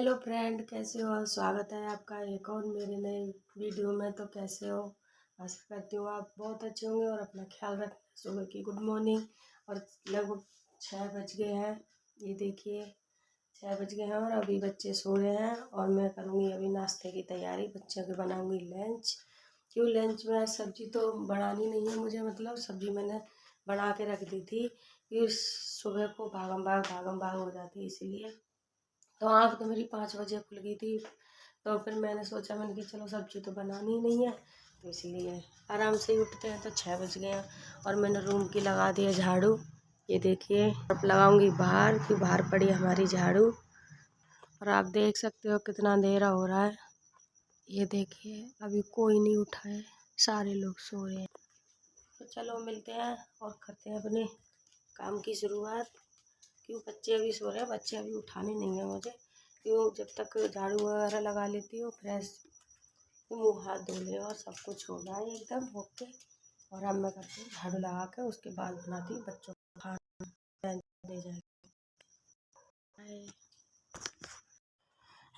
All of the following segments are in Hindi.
हेलो फ्रेंड, कैसे हो? स्वागत है आपका एक और मेरे नए वीडियो में। तो कैसे हो? आशा करती हूँ आप बहुत अच्छे होंगे और अपना ख्याल रखें। सुबह की गुड मॉर्निंग। और लगभग 6 बज गए हैं। ये देखिए 6 बज गए हैं और अभी बच्चे सो रहे हैं और मैं करूँगी अभी नाश्ते की तैयारी। बच्चों के बनाऊँगी लंच। क्यों लंच में? आज सब्ज़ी तो बनानी नहीं है मुझे, मतलब सब्ज़ी मैंने बना के रख दी थी कि सुबह को भागम भाग हो जाती है, इसीलिए। तो आँख तो मेरी 5 बजे खुल गई थी। तो फिर मैंने कि चलो सब्ज़ी तो बनानी ही नहीं है, तो इसीलिए आराम से ही उठते हैं। तो 6 बज गए हैं और मैंने रूम की लगा दिया झाड़ू। ये देखिए अब लगाऊंगी बाहर, कि बाहर पड़ी हमारी झाड़ू। और आप देख सकते हो कितना अंधेरा हो रहा है। ये देखिए अभी कोई नहीं उठा है, सारे लोग सो रहे हैं। तो चलो मिलते हैं और करते हैं अपने काम की शुरुआत। क्यों बच्चे अभी सो रहे हैं, बच्चे अभी उठाने नहीं है मुझे। क्यों जब तक झाड़ू वगैरह लगा लेती हूँ, फ्रेश मुँह हाथ धो ले और सब कुछ हो जाए एकदम ओके। और अब मैं करती हूँ झाड़ू लगा के, उसके बाद बनाती हूँ बच्चों को खाना दे जाए।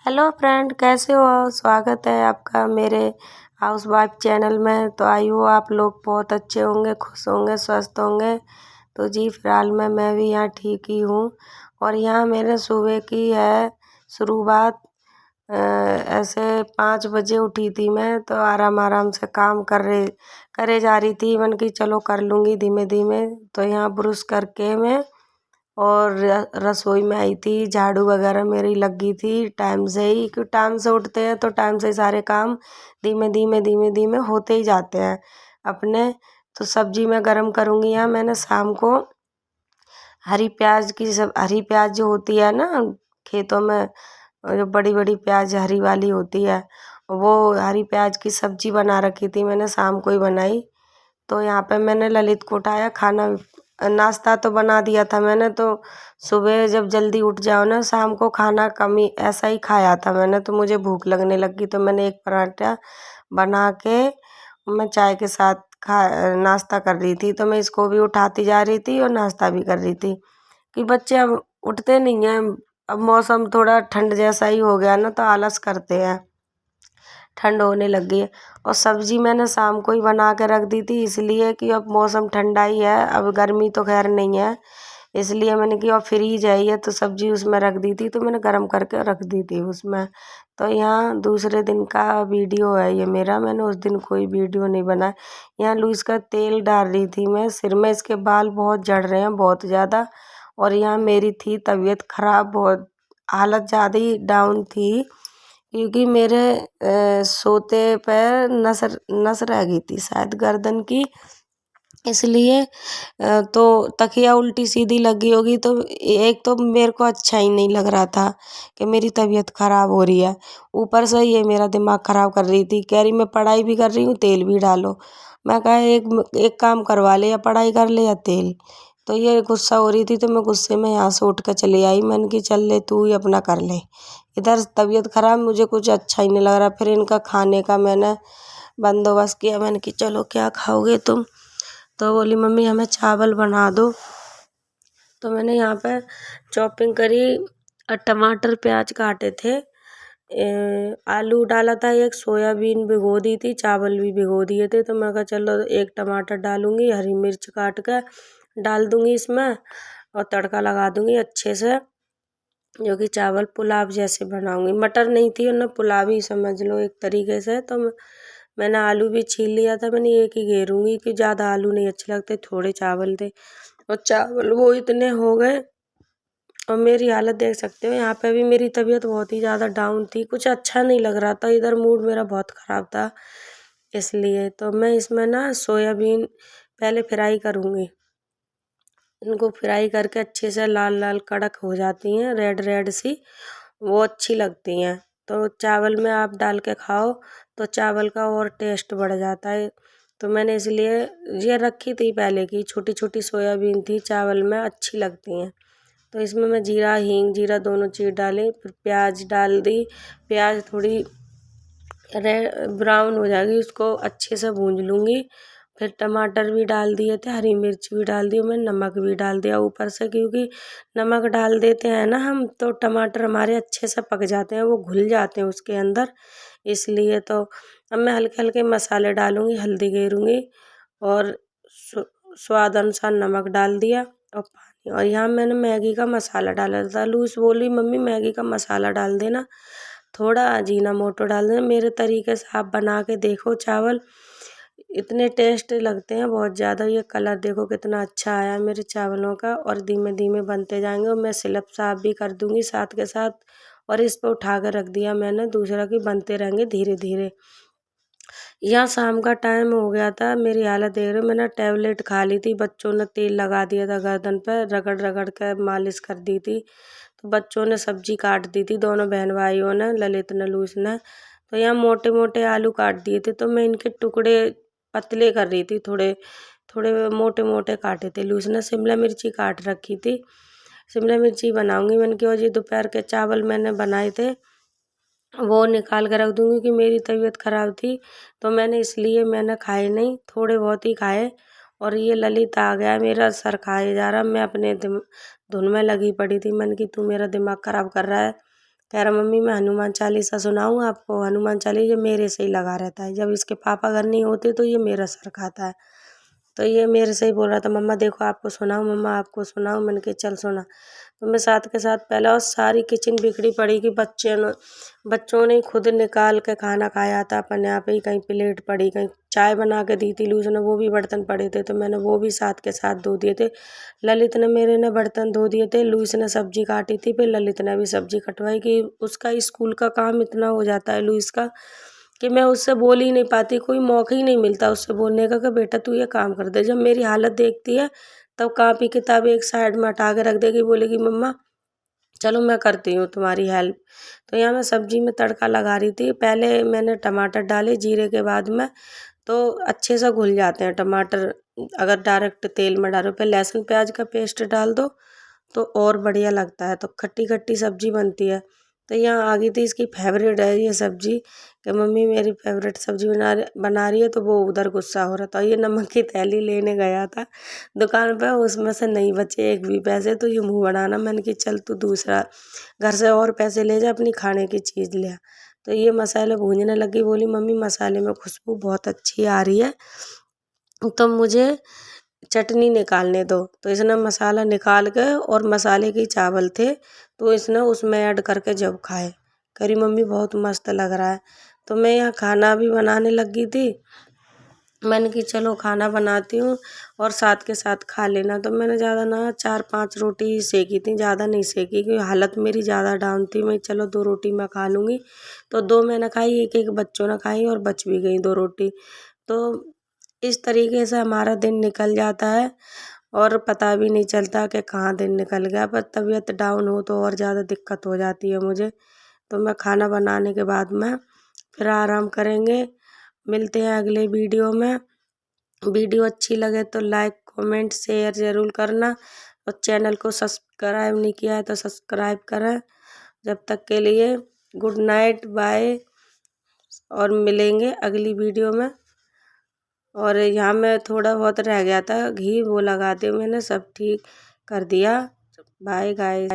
हेलो फ्रेंड, कैसे हो? स्वागत है आपका मेरे हाउस वाइफ चैनल में। तो आई हो आप लोग बहुत अच्छे होंगे, खुश होंगे, स्वस्थ होंगे। तो जी फिलहाल मैं भी यहाँ ठीक ही हूँ। और यहाँ मेरे सुबह की है शुरुआत। ऐसे 5 बजे उठी थी मैं, तो आराम आराम से काम करे जा रही थी। मन की चलो कर लूँगी धीमे धीमे। तो यहाँ ब्रश करके मैं और रसोई में आई थी। झाड़ू वगैरह मेरी लगी थी टाइम से ही, क्योंकि टाइम से उठते हैं तो टाइम से सारे काम धीमे धीमे होते ही जाते हैं अपने। तो सब्जी मैं गरम करूँगी। यहाँ मैंने शाम को हरी प्याज जो होती है ना खेतों में, जो बड़ी बड़ी प्याज हरी वाली होती है, वो हरी प्याज की सब्जी बना रखी थी मैंने, शाम को ही बनाई। तो यहाँ पे मैंने ललित को उठाया, खाना नाश्ता तो बना दिया था मैंने। तो सुबह जब जल्दी उठ जाओ ना, शाम को खाना कम ही ऐसा ही खाया था मैंने। तो मुझे भूख लगने लगी, तो मैंने एक पराठा बना के मैं चाय के साथ नाश्ता कर रही थी। तो मैं इसको भी उठाती जा रही थी और नाश्ता भी कर रही थी कि बच्चे अब उठते नहीं हैं। अब मौसम थोड़ा ठंड जैसा ही हो गया ना, तो आलस करते हैं, ठंड होने लग गई है। और सब्ज़ी मैंने शाम को ही बना के रख दी थी, इसलिए कि अब मौसम ठंडा ही है, अब गर्मी तो खैर नहीं है। इसलिए मैंने कि और फ्रीज है ये, तो सब्ज़ी उसमें रख दी थी, तो मैंने गर्म करके रख दी थी उसमें। तो यहाँ दूसरे दिन का वीडियो है ये मेरा, मैंने उस दिन कोई वीडियो नहीं बनाया। यहाँ लूज़ का तेल डाल रही थी मैं सिर में, इसके बाल बहुत झड़ रहे हैं बहुत ज़्यादा। और यहाँ मेरी थी तबीयत ख़राब, बहुत हालत ज़्यादा ही डाउन थी, क्योंकि मेरे सोते पैर नस रह गई थी शायद गर्दन की, इसलिए तो तकिया उल्टी सीधी लगी होगी। तो एक तो मेरे को अच्छा ही नहीं लग रहा था कि मेरी तबीयत ख़राब हो रही है, ऊपर से ये मेरा दिमाग ख़राब कर रही थी। कह रही मैं पढ़ाई भी कर रही हूँ, तेल भी डालो। मैं कहा एक काम करवा ले, या पढ़ाई कर ले या तेल। तो ये गुस्सा हो रही थी, तो मैं गुस्से में यहाँ से उठ कर चली आई। मैंने कि चल ले तू ही अपना कर ले, इधर तबीयत ख़राब, मुझे कुछ अच्छा ही नहीं लग रहा। फिर इनका खाने का मैंने बंदोबस्त किया। मैंने कि चलो क्या खाओगे तुम? तो बोली मम्मी हमें चावल बना दो। तो मैंने यहाँ पे चॉपिंग करी और टमाटर प्याज काटे थे। आलू डाला था, एक सोयाबीन भिगो दी थी, चावल भी भिगो दिए थे। तो मैं कहा चलो एक टमाटर डालूँगी, हरी मिर्च काट कर डाल दूँगी इसमें और तड़का लगा दूँगी अच्छे से, जो कि चावल पुलाव जैसे बनाऊँगी। मटर नहीं थी और ना पुलाव ही समझ लो एक तरीके से। तो मैंने आलू भी छील लिया था, मैंने एक ही घेरूँगी कि ज़्यादा आलू नहीं अच्छे लगते, थोड़े चावल थे। और चावल वो इतने हो गए और मेरी हालत देख सकते हो। यहाँ पे भी मेरी तबीयत बहुत ही ज़्यादा डाउन थी, कुछ अच्छा नहीं लग रहा था, इधर मूड मेरा बहुत ख़राब था, इसलिए। तो मैं इसमें ना सोयाबीन पहले फ्राई करूँगी, इनको फ्राई करके अच्छे से लाल लाल कड़क हो जाती हैं, रेड रेड सी, वो अच्छी लगती हैं। तो चावल में आप डाल के खाओ तो चावल का और टेस्ट बढ़ जाता है। तो मैंने इसलिए ये रखी थी पहले की, छोटी छोटी सोयाबीन थी चावल में, अच्छी लगती हैं। तो इसमें मैं जीरा हींग जीरा दोनों चीज़ डाली, फिर प्याज डाल दी। प्याज थोड़ी ब्राउन हो जाएगी, उसको अच्छे से भूंज लूँगी। फिर टमाटर भी डाल दिए थे, हरी मिर्च भी डाल दी, मैं नमक भी डाल दिया ऊपर से, क्योंकि नमक डाल देते हैं ना हम तो टमाटर हमारे अच्छे से पक जाते हैं, वो घुल जाते हैं उसके अंदर, इसलिए। तो अब मैं हल्के हल्के मसाले डालूँगी, हल्दी गेरूँगी और स्वाद अनुसार नमक डाल दिया और पानी। और यहाँ मैंने मैगी का मसाला डाला था। लूस बोली मम्मी मैगी का मसाला डाल देना, थोड़ा अजीनामोटो डाल देना। मेरे तरीके से आप बना के देखो चावल, इतने टेस्ट लगते हैं बहुत ज़्यादा। ये कलर देखो कितना अच्छा आया मेरे चावलों का, और धीमे धीमे बनते जाएंगे। और मैं स्लैब साफ भी कर दूंगी साथ के साथ, और इस पर उठा कर रख दिया मैंने दूसरा कि बनते रहेंगे धीरे धीरे। यहाँ शाम का टाइम हो गया था, मेरी हालत देख रहे हो, मैंने टैबलेट खा ली थी, बच्चों ने तेल लगा दिया था गर्दन पर, रगड़ रगड़ कर मालिश कर दी थी। तो बच्चों ने सब्जी काट दी थी, दोनों बहन भाइयों ने, ललित ने लूस ने। तो यहाँ मोटे मोटे आलू काट दिए थे, तो मैं इनके टुकड़े पतले कर रही थी, थोड़े थोड़े मोटे मोटे काटे थे। लूस ने शिमला मिर्ची काट रखी थी, शिमला मिर्ची बनाऊंगी मैंने कि, और ये दोपहर के चावल मैंने बनाए थे वो निकाल कर रख दूँगी कि मेरी तबीयत ख़राब थी, तो मैंने खाए नहीं, थोड़े बहुत ही खाए। और ये ललित आ गया, मेरा सर खाए जा रहा, मैं अपने धुन में लगी पड़ी थी। मैंने कि तू मेरा दिमाग ख़राब कर रहा है। कह रहा मम्मी मैं हनुमान चालीसा सुनाऊँ आपको? हनुमान चालीसा मेरे से ही लगा रहता है, जब इसके पापा घर नहीं होते तो ये मेरा सर खाता है। तो ये मेरे से ही बोल रहा था मम्मा देखो आपको सुनाऊँ, मम्मा आपको सुनाऊँ। मैंने कहा चल सुना। तो मैं साथ के साथ पहले, और सारी किचन बिखरी पड़ी कि बच्चों ने खुद निकाल के खाना खाया था अपने आप ही। कहीं प्लेट पड़ी, कहीं चाय बना के दी थी लूज ने, वो भी बर्तन पड़े थे तो मैंने वो भी साथ के साथ धो दिए थे। ललित ने मेरे ने बर्तन धो दिए थे, लूस ने सब्जी काटी थी, फिर ललित ने भी सब्जी कटवाई कि उसका स्कूल का काम इतना हो जाता है लूस का कि मैं उससे बोल ही नहीं पाती, कोई मौका ही नहीं मिलता उससे बोलने का कि बेटा तू ये काम कर दे। जब मेरी हालत देखती है तब कापी किताब एक साइड में हटा के रख देगी, बोलेगी मम्मा चलो मैं करती हूँ तुम्हारी हेल्प। तो यहाँ मैं सब्जी में तड़का लगा रही थी, पहले मैंने टमाटर डाले जीरे के बाद में, तो अच्छे से घुल जाते हैं टमाटर। अगर डायरेक्ट तेल में डालो, फिर लहसुन प्याज का पेस्ट डाल दो तो और बढ़िया लगता है, तो खट्टी खट्टी सब्जी बनती है। तो यहाँ आ गई थी, इसकी फेवरेट है ये सब्जी कि मम्मी मेरी फेवरेट सब्जी बना रही है, तो वो उधर गुस्सा हो रहा था। ये नमक की थैली लेने गया था दुकान पर, उसमें से नहीं बचे एक भी पैसे, तो ये मुंह बनाना। मैंने कि चल तू दूसरा घर से और पैसे ले जा, अपनी खाने की चीज़ ले आ। तो ये मसाले भूनने लगी, बोली मम्मी मसाले में खुशबू बहुत अच्छी आ रही है, तो मुझे चटनी निकालने दो। तो इसने मसाला निकाल के, और मसाले के चावल थे तो इसने उसमें ऐड करके जब खाए, करी मम्मी बहुत मस्त लग रहा है। तो मैं यहाँ खाना भी बनाने लगी थी, मैंने कि चलो खाना बनाती हूँ और साथ के साथ खा लेना। तो मैंने ज़्यादा ना 4-5 रोटी सेकी थी, ज़्यादा नहीं सेकी क्योंकि हालत मेरी ज़्यादा डाउन थी। मैं चलो 2 रोटी मैं खा लूँगी, तो 2 मैंने खाई, एक बच्चों ने खाई और बच भी गई 2 रोटी। तो इस तरीके से हमारा दिन निकल जाता है और पता भी नहीं चलता कि कहाँ दिन निकल गया। पर तबीयत डाउन हो तो और ज़्यादा दिक्कत हो जाती है मुझे। तो मैं खाना बनाने के बाद में फिर आराम करेंगे, मिलते हैं अगले वीडियो में। वीडियो अच्छी लगे तो लाइक कमेंट शेयर ज़रूर करना, और चैनल को सब्सक्राइब नहीं किया है तो सब्सक्राइब करें। जब तक के लिए गुड नाइट, बाय, और मिलेंगे अगली वीडियो में। और यहाँ में थोड़ा बहुत रह गया था घी, वो लगा दिया मैंने, सब ठीक कर दिया। Bye guys.